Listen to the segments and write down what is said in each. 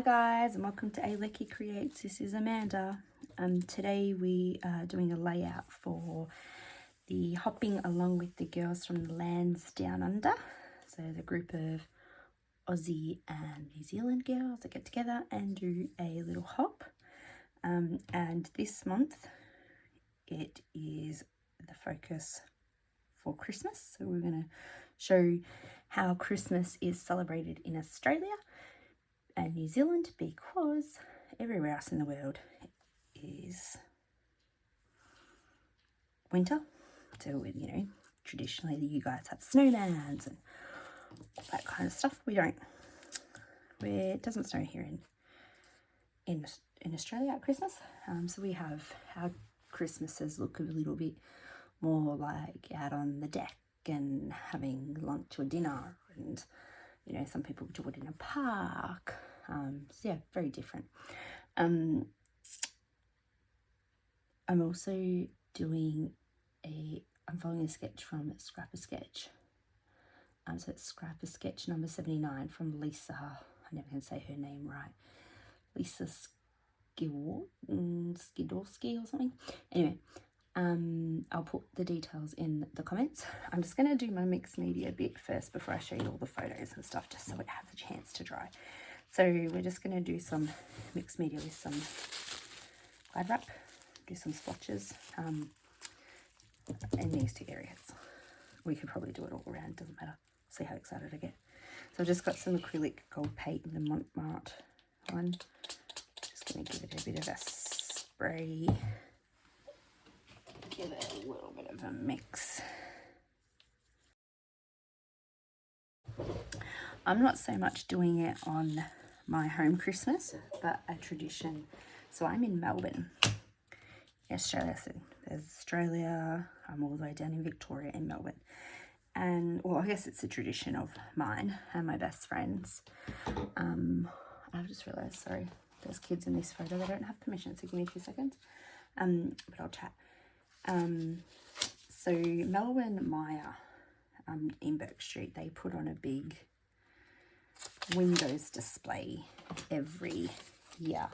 guys, and welcome to Lecky Creates. This is Amanda. Today we are doing a layout for the hopping along with the girls from the lands down under. So the group of Aussie and New Zealand girls that get together and do a little hop. And this month it is the focus for Christmas. So we're going to show how Christmas is celebrated in Australia and New Zealand, because everywhere else in the world is winter. So, you know, traditionally you guys have snowmans and all that kind of stuff. We don't. It doesn't snow here in Australia at Christmas. So we have our Christmases look a little bit more like out on the deck and having lunch or dinner, and you know, some people do it in a park. So yeah, very different. I'm also doing I'm following a sketch from Scrapper Sketch. So it's Scrapper Sketch number 79 from Lisa. I never can say her name right. Lisa Skidorski or something. Anyway, I'll put the details in the comments. I'm just going to do my mixed media bit first before I show you all the photos and stuff, just so it has a chance to dry. So we're just going to do some mixed media with some glad wrap, do some splotches in these two areas. We could probably do it all around, doesn't matter. See how excited I get. So I've just got some acrylic gold paint, the Montmartre one. Just going to give it a bit of a spray. Give it a little bit of a mix. I'm not so much doing it on my home Christmas, but a tradition. So I'm in Melbourne, Australia. So there's Australia. I'm all the way down in Victoria in Melbourne. And, well, I guess it's a tradition of mine and my best friends. I've just realised, sorry, there's kids in this photo. They don't have permission, so give me 2 seconds. But I'll chat. So Melbourne Maya in Burke Street, they put on a big windows display every year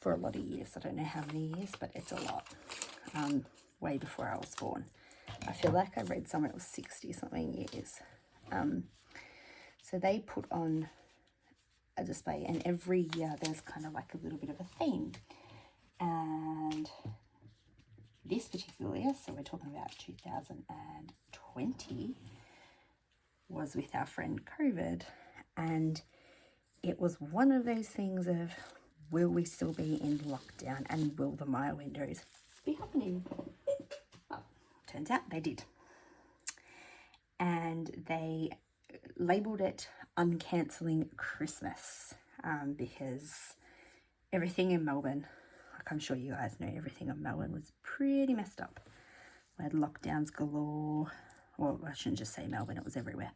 for a lot of years. I don't know how many years, but it's a lot. Way before I was born. I feel like I read somewhere it was 60 something years. So they put on a display, and every year there's kind of like a little bit of a theme. And this particular year, so we're talking about 2020, was with our friend COVID, and it was one of those things of, will we still be in lockdown, and will the Maya windows be happening? Well, turns out they did. And they labelled it Uncancelling Christmas, because everything in Melbourne, like I'm sure you guys know, everything in Melbourne was pretty messed up. We had lockdowns galore. Well, I shouldn't just say Melbourne, it was everywhere.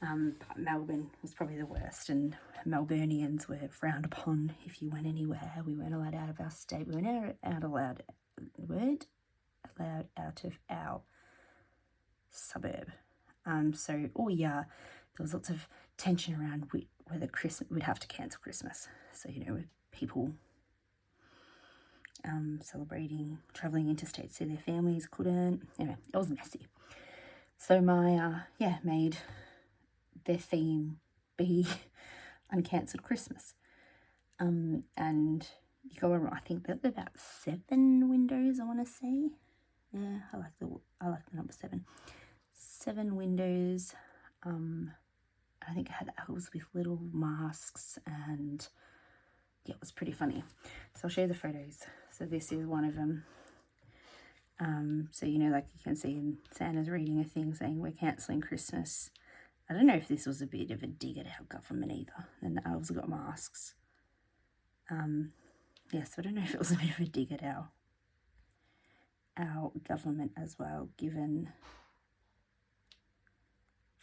But Melbourne was probably the worst, and Melburnians were frowned upon if you went anywhere. We weren't allowed out of our state. We weren't allowed out of our suburb. So all year there was lots of tension around whether we'd have to cancel Christmas. So, you know, with people celebrating, travelling interstate to see their families, couldn't. Anyway, it was messy. So my made their theme be Uncancelled Christmas. And you go around, I think that about 7 windows, I want to say. Yeah, I like the number 7. 7 windows. I think it had owls with little masks, and yeah, it was pretty funny. So I'll show you the photos. So this is one of them. So, you know, like you can see Santa's reading a thing saying we're cancelling Christmas. I don't know if this was a bit of a dig at our government either. And the elves got masks. Yes, I don't know if it was a bit of a dig at our government as well, given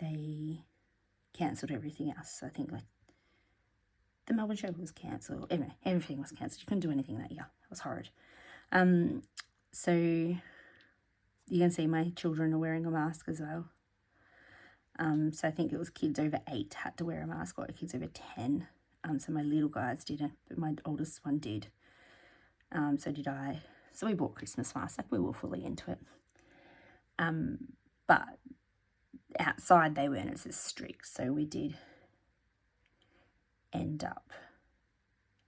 they cancelled everything else. So I think like the Melbourne show was cancelled. Anyway, everything was cancelled. You couldn't do anything that year. It was horrid. So you can see my children are wearing a mask as well. So I think it was kids over 8 had to wear a mask, or kids over 10. So my little guys didn't, but my oldest one did. So did I. So we bought Christmas masks, like we were fully into it. But outside they weren't as strict, so we did end up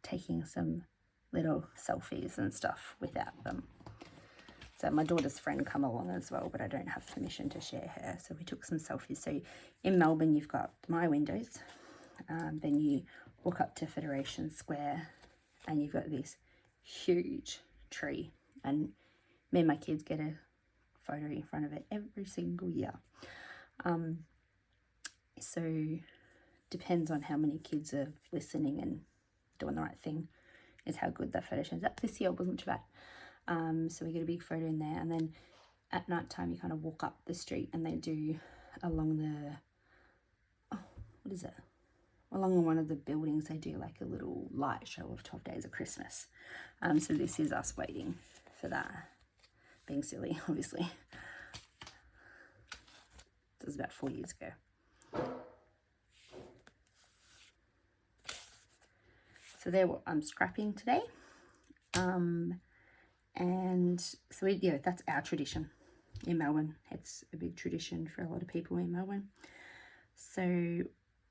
taking some little selfies and stuff without them. So my daughter's friend come along as well, but I don't have permission to share her. So we took some selfies. So in Melbourne, you've got my windows. Then you walk up to Federation Square and you've got this huge tree. And me and my kids get a photo in front of it every single year. So depends on how many kids are listening and doing the right thing is how good that photo turns out. This year wasn't too bad. So we get a big photo in there, and then at night time you kind of walk up the street and they do along the, along one of the buildings they do like a little light show of 12 Days of Christmas. So this is us waiting for that. Being silly, obviously. It was about 4 years ago. So they're what I'm scrapping today. And so that's our tradition in Melbourne. It's a big tradition for a lot of people in Melbourne. So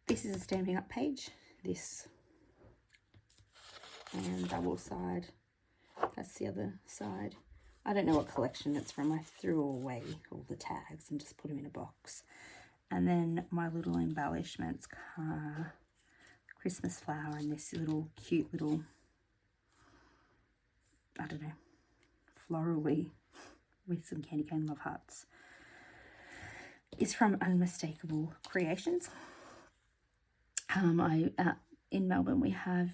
this is a stamping up page, this, and double side. That's the other side. I don't know what collection it's from. I threw away all the tags and just put them in a box. And then my little embellishments, Christmas flower and this little cute little, I don't know, florally with some candy cane love hearts, is from Unmistakable Creations. In Melbourne we have,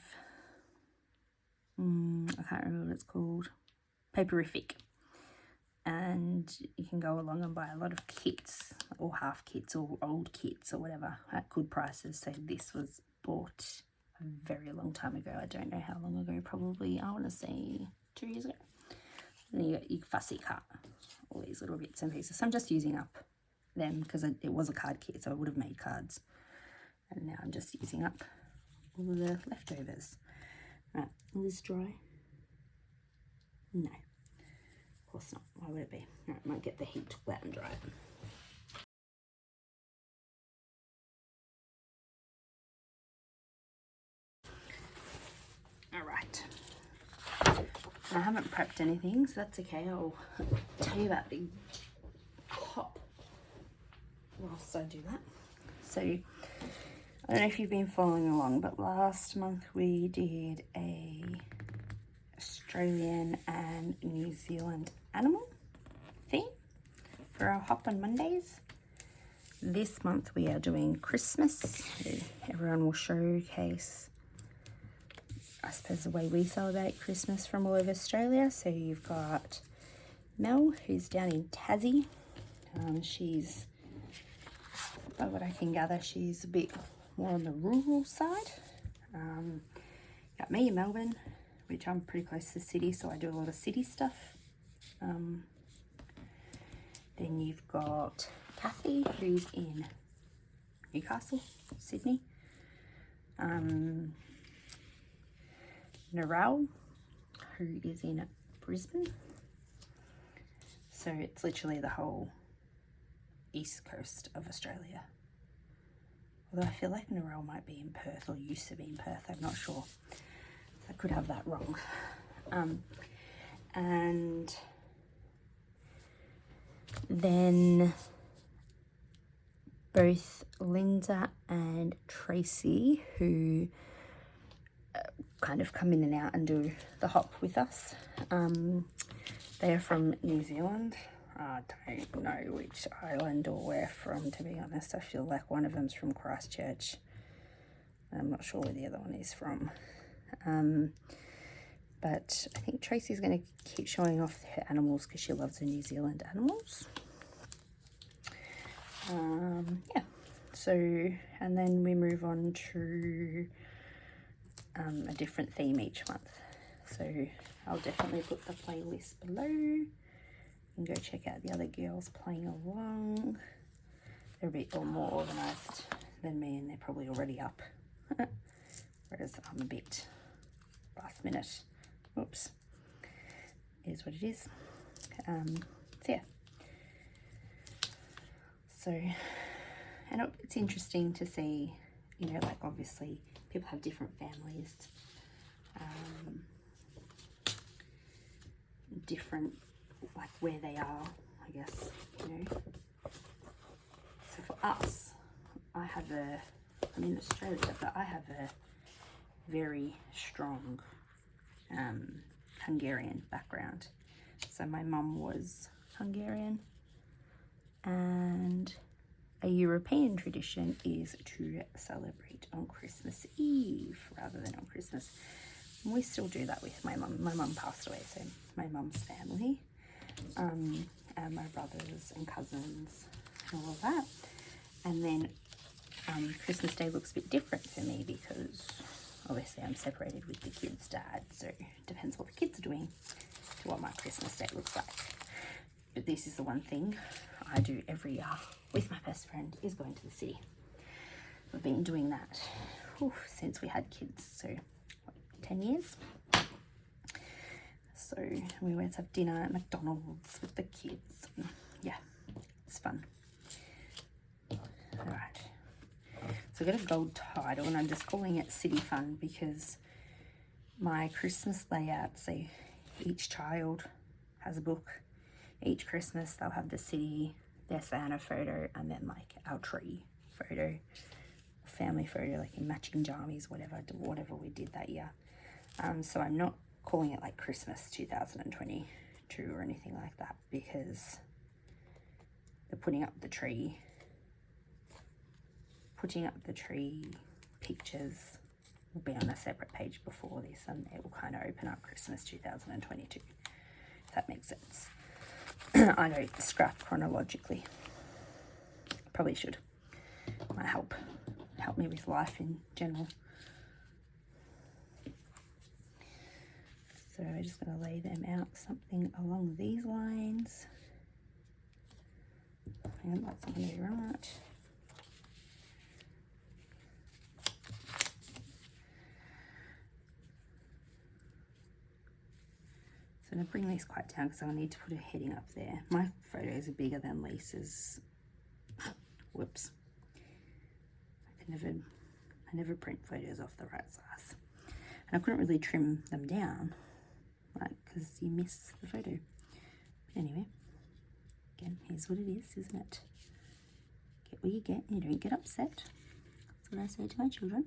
I can't remember what it's called, Paperific, and you can go along and buy a lot of kits or half kits or old kits or whatever at good prices. So this was bought a very long time ago. I don't know how long ago, probably I want to say 2 years ago. And then you fussy cut all these little bits and pieces. So I'm just using up them because it was a card kit, so I would have made cards. And now I'm just using up all the leftovers. Right, will this dry? No, of course not. Why would it be? Right, might get the heat to wet and dry it. All right. I haven't prepped anything, so that's okay. I'll tell you about the hop whilst I do that. So I don't know if you've been following along, but last month we did a Australian and New Zealand animal theme for our Hop on Mondays. This month we are doing Christmas. So everyone will showcase, I suppose, the way we celebrate Christmas from all over Australia. So you've got Mel, who's down in Tassie. She's, by what I can gather, she's a bit more on the rural side. Got me in Melbourne, which I'm pretty close to the city, so I do a lot of city stuff. Then you've got Kathy, who's in Newcastle, Sydney. Narelle, who is in Brisbane. So it's literally the whole east coast of Australia. Although I feel like Narelle might be in Perth, or used to be in Perth, I'm not sure. So I could have that wrong. And then both Linda and Tracy, who kind of come in and out and do the hop with us. They are from New Zealand. I don't know which island or where from, to be honest. I feel like one of them's from Christchurch. I'm not sure where the other one is from. But I think Tracy's going to keep showing off her animals because she loves the New Zealand animals. Yeah. So, and then we move on to a different theme each month. So I'll definitely put the playlist below. You can go check out the other girls playing along. They're a bit more organised than me, and they're probably already up. whereas I'm a bit last minute. Whoops. Is what it is. So yeah. So, and it's interesting to see, you know, like obviously people have different families, different, like where they are, I guess, you know. So for us, I'm in Australia, but I have a very strong Hungarian background. So my mum was Hungarian, and a European tradition is to celebrate on Christmas Eve rather than on Christmas. And we still do that with my mum. My mum passed away, so my mum's family, and my brothers and cousins and all of that. And then Christmas Day looks a bit different for me because obviously I'm separated with the kids' dad, so it depends what the kids are doing to what my Christmas Day looks like. But this is the one thing I do every year with my best friend, is going to the city. We've been doing that since we had kids, so 10 years. So we went to have dinner at McDonald's with the kids. Yeah, it's fun. All right. So I got a gold title, and I'm just calling it City Fun because my Christmas layout, so each child has a book. Each Christmas they'll have the city, their Santa photo, and then like our tree photo, family photo, like in matching jammies, whatever we did that year. So I'm not calling it like Christmas 2022 or anything like that, because the putting up the tree pictures will be on a separate page before this, and it will kind of open up Christmas 2022, if that makes sense. I don't scrap chronologically. Probably should. Might help me with life in general. So I'm just going to lay them out something along these lines. And that's not going to be right. So I'm going to bring these quite down because I'll need to put a heading up there. My photos are bigger than Lisa's. Whoops. I never print photos off the right size. And I couldn't really trim them down, like, because you miss the photo. But anyway, again, here's what it is, isn't it? Get what you get, and you don't get upset. That's what I say to my children.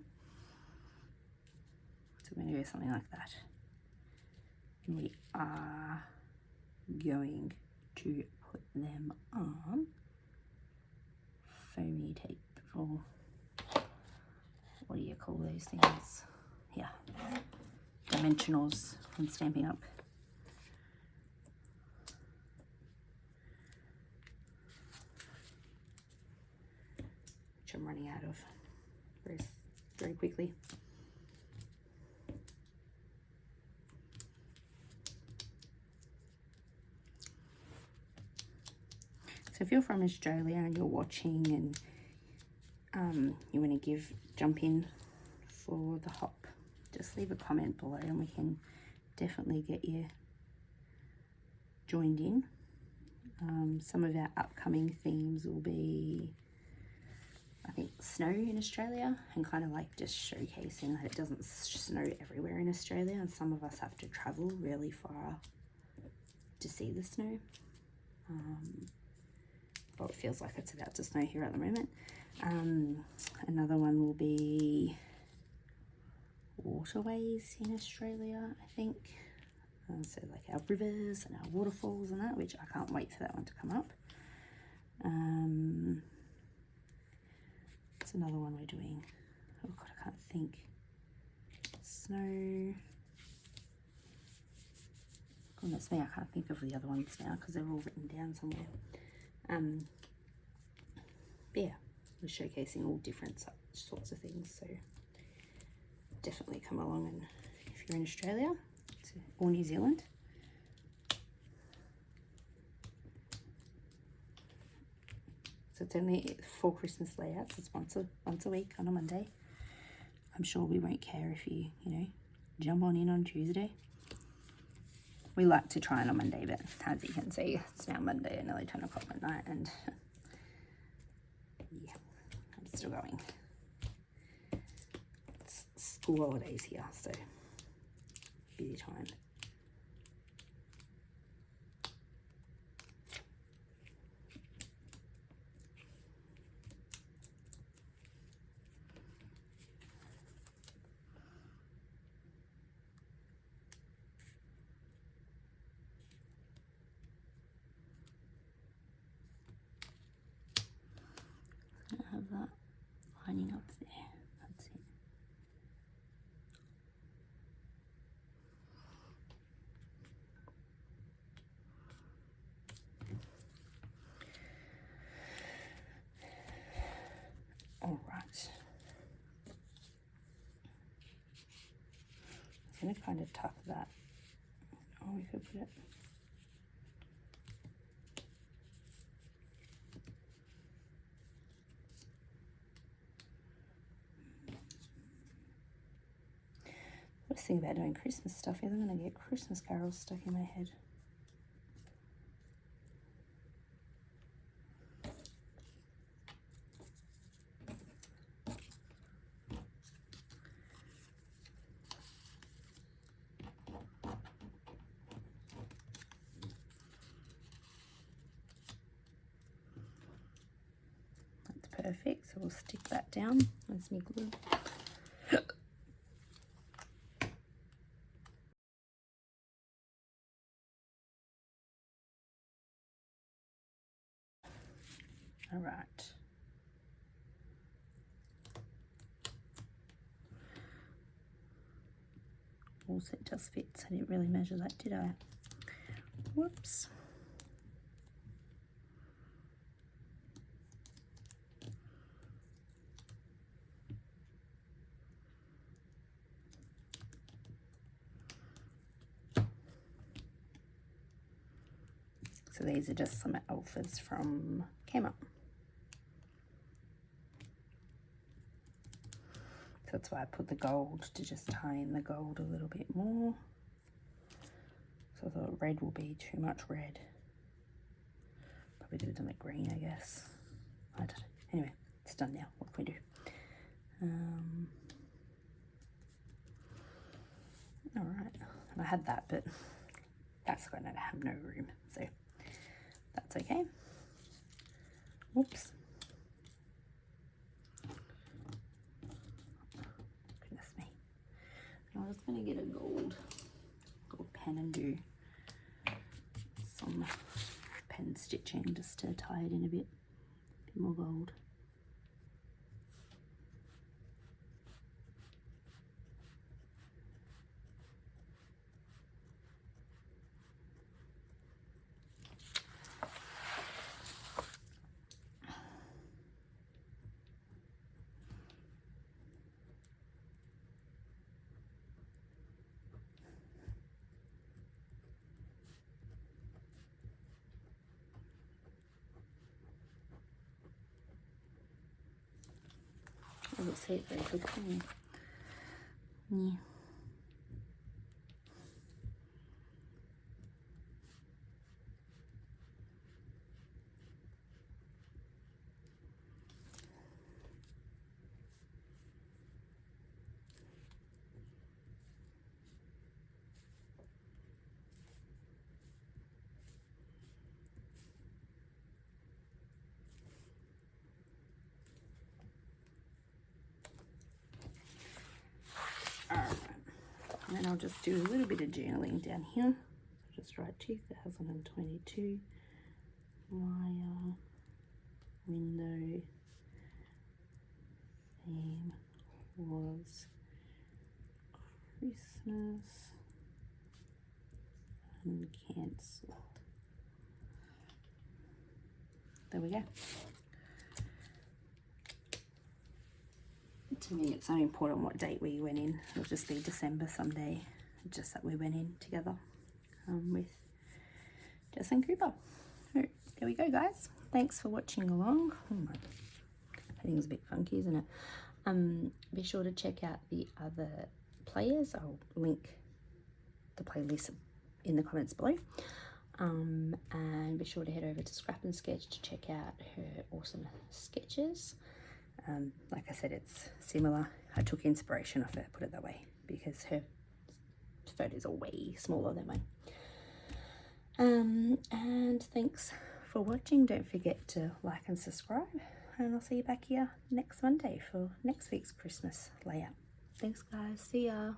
So we're going to do something like that. And we are going to put them on foamy tape, or what do you call those things? Yeah, dimensionals from Stampin' Up. Which I'm running out of very quickly. So if you're from Australia and you're watching and you want to jump in for the hop, just leave a comment below and we can definitely get you joined in. Some of our upcoming themes will be, I think, snow in Australia, and kind of like just showcasing that it doesn't snow everywhere in Australia, and some of us have to travel really far to see the snow. Well, it feels like it's about to snow here at the moment. Another one will be waterways in Australia, I think. So like our rivers and our waterfalls and that, which I can't wait for that one to come up. It's another one we're doing. Oh God, I can't think. Snow. Goodness me, I can't think of the other ones now because they're all written down somewhere. But yeah, we're showcasing all different sorts of things, so definitely come along, and if you're in Australia or New Zealand. So it's only 4 Christmas layouts. It's once a week on a Monday. I'm sure we won't care if you, jump on in on Tuesday. We like to try on a Monday, but as you can see, it's now Monday at nearly 10 o'clock at night, and yeah, I'm still going. It's school holidays here, so busy time. I have that lining up there. That's it. All right. I'm going to kind of tuck that. Oh, we could put it. The thing about doing Christmas stuff is I'm going to get Christmas carols stuck in my head. That's perfect, so we'll stick that down. That's me glue. All right. Also, it just fits. I didn't really measure that, did I? Whoops. So these are just some alphas from Kmart. So that's why I put the gold, to just tie in the gold a little bit more. So I thought red will be too much red. Probably do something green, I guess. I don't know. Anyway, it's done now. What can we do? All right. I had that, but that's going to have no room. So that's okay. Whoops. Goodness me. I'm just going to get a gold pen and do some pen stitching just to tie it in a bit more gold. I will say it very quickly. Yeah. Alright, and then I'll just do a little bit of journaling down here. So just write 2022 wire window theme was Christmas uncancelled. There we go. To me, it's not important what date we went in. It'll just be December someday. Just that we went in together with Jess and Cooper. So, there we go, guys. Thanks for watching along. Oh my, that thing's a bit funky, isn't it? Be sure to check out the other players. I'll link the playlist in the comments below. And be sure to head over to Scrap and Sketch to check out her awesome sketches. Like I said, it's similar. I took inspiration off her, put it that way, because her photos are way smaller than mine. And thanks for watching. Don't forget to like and subscribe, and I'll see you back here next Monday for next week's Christmas layout. Thanks guys, see ya.